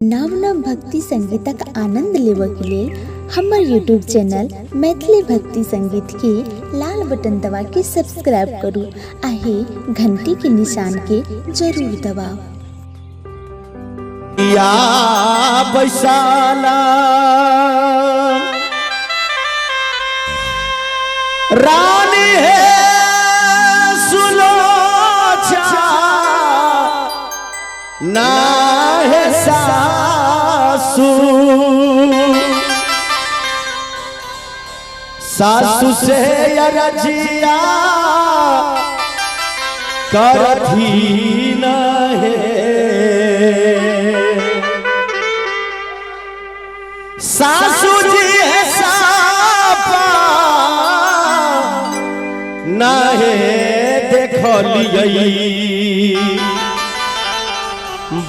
नव नव भक्ति संगीतक आनंद लेबक लेल हमर यूट्यूब चैनल मैथिली भक्ति संगीत के लाल बटन दबा के सब्सक्राइब करू आहे घंटी के निशान के जरूर दबाओ। या बैसाला रानी है सुलोचा ना है सासू सासू से रजिया करती न है सासू जी है सापा ना है देखलिए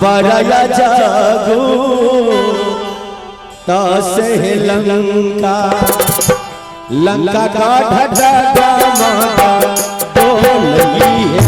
बड़ा जागो तसे लंका लंका का ढगा माता बोली है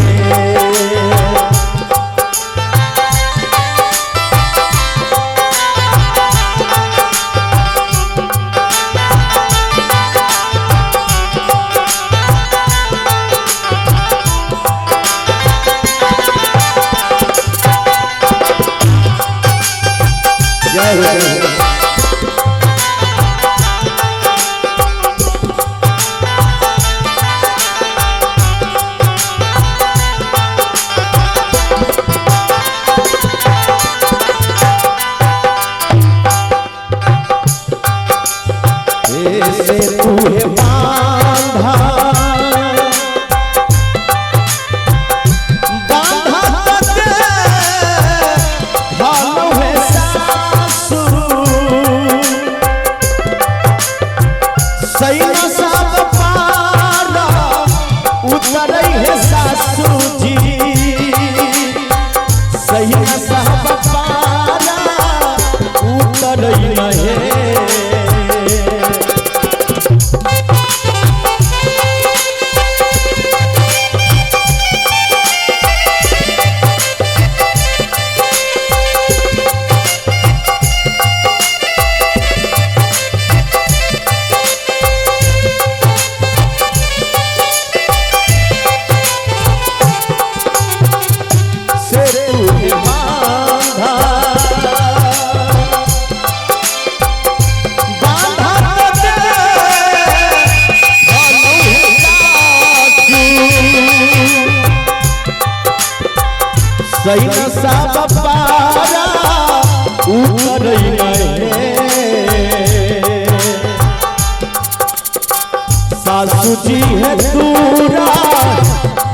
सासू जी है दूरा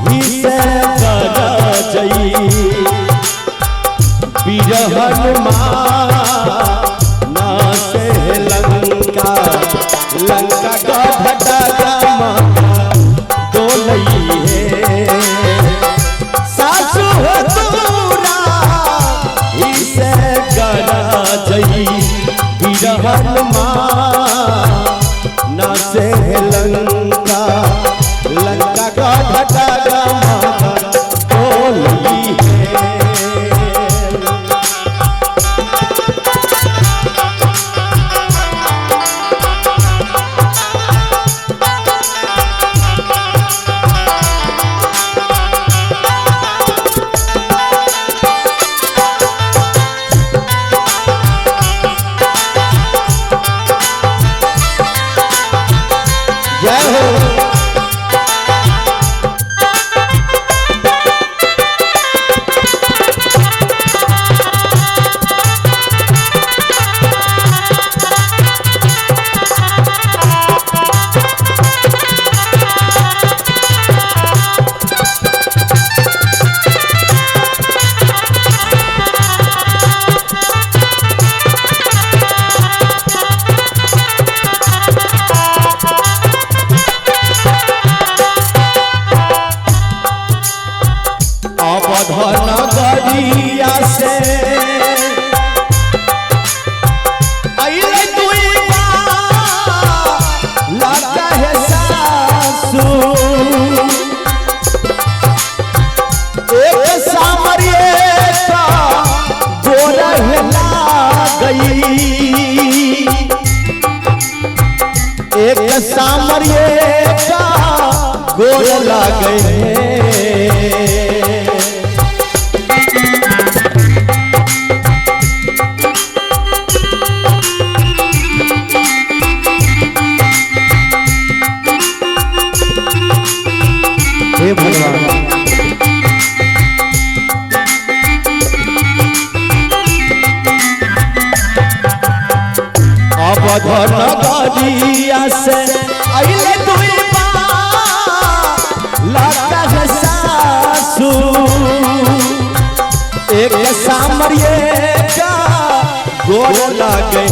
ही से बिरहन ना से लंका लंका का भटा दो लई है सासू है दूरा ही से बिरहन ना से लंका लंका का भटा बोली है सामरिए का गोर लागे हे भगवान। अवधन गरिया से अइले दुई लगता है सासू एक सामरिए का गोर लागे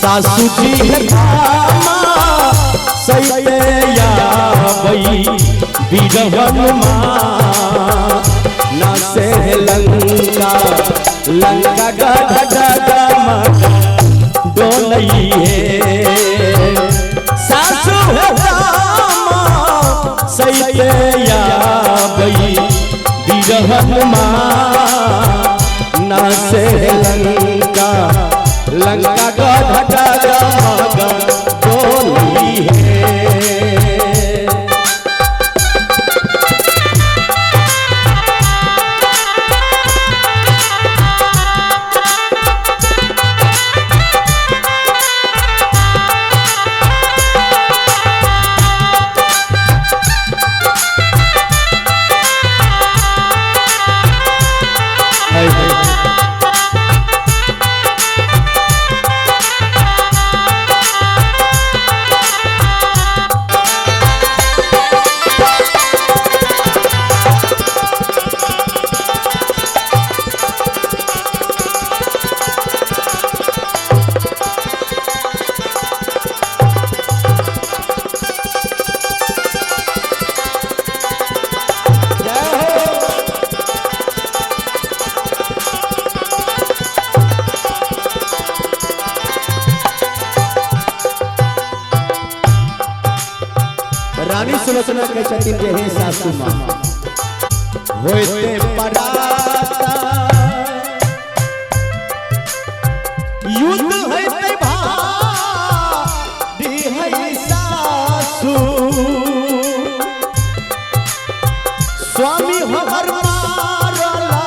सासू जी है सैया बई बीरवन ना से लंका लंका गढ़ डोलई है सासू सैया बई बीरवन ना से लंका लंका गढ़ डोलई है। रानी सुलोचना के चतिन रहे सासू माँ होते पराता युद्ध होते भारी है सासू स्वामी हमर मारला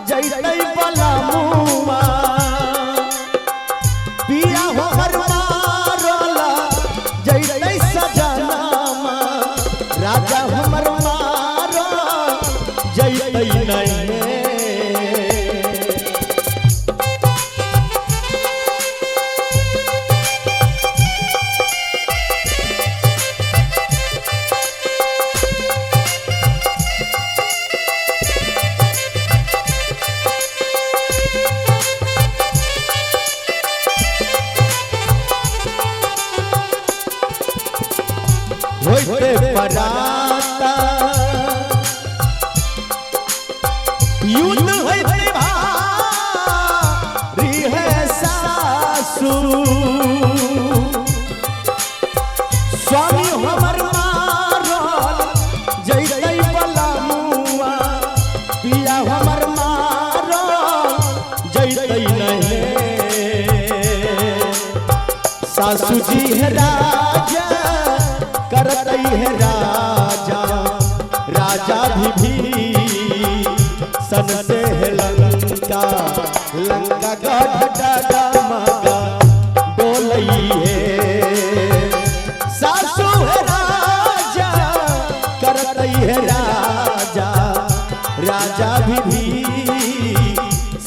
जैतै बला मुआ पिया हमर मारला जैतै सजना राजा हमर मारो जैतै नहीं होते पराता युद्ध होते भारी है सासू स्वामी हमर मारल जैतै बला मुआ पिया हमर मारल जैतै नहीं सासू जी है राजा करतई है राजा राजा भी सन से है लंका लंका गढ़ डोलई है सासू है राजा करतई है राजा राजा भी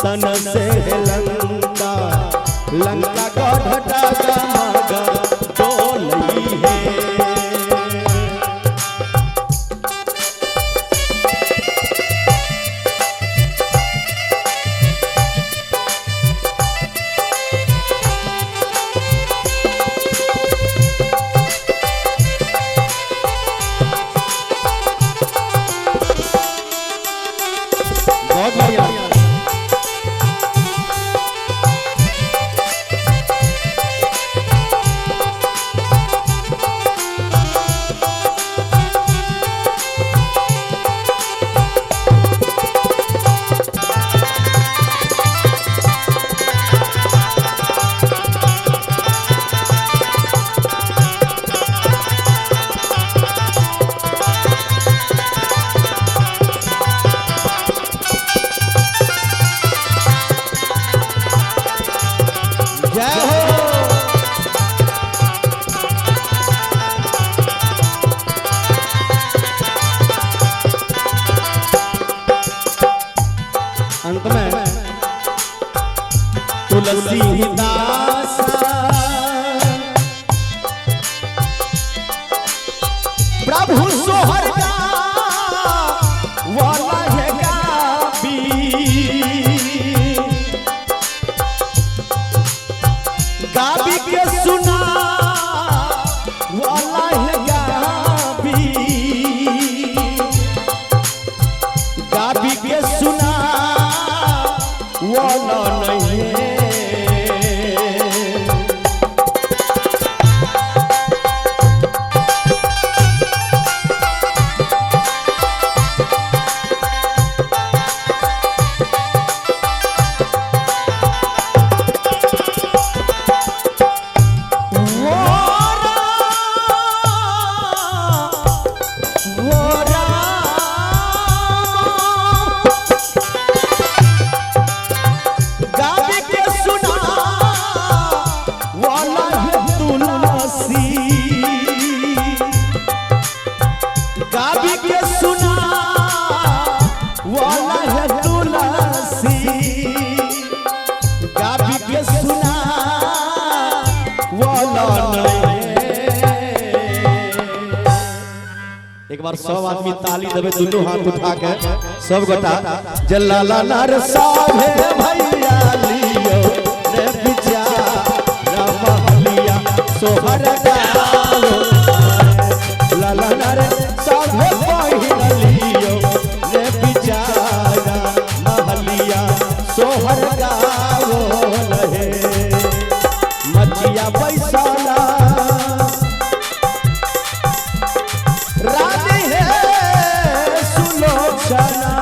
सन से है लंका लंका गढ़ डोलई है। बहुत बढ़िया। जय हो। अंत में तुलसीदास प्रभु सोहर का वाला है गाबी, गाबी के सुना वाला है गाबी, गाबी के सुना वाला नहीं है। गाबी के सुना वाला है तुलसी, गाबी के सुना वाला नहीं। एक बार सब आदमी ताली देवे दोनों हाथ उठा के सब गोटा जल्ला नार साहे भैया लियो रे बिचारा महलिया सोहर गाओ लाला नार साहे पहिन लियो रे बिचारा महलिया सोहर गाओ रहे मचिया बैसाला रानी है सुलोचना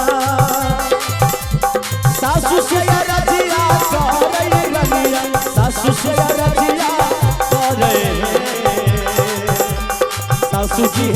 सासु से रजिया करे रनिया सासु से रजिया करे सासु जी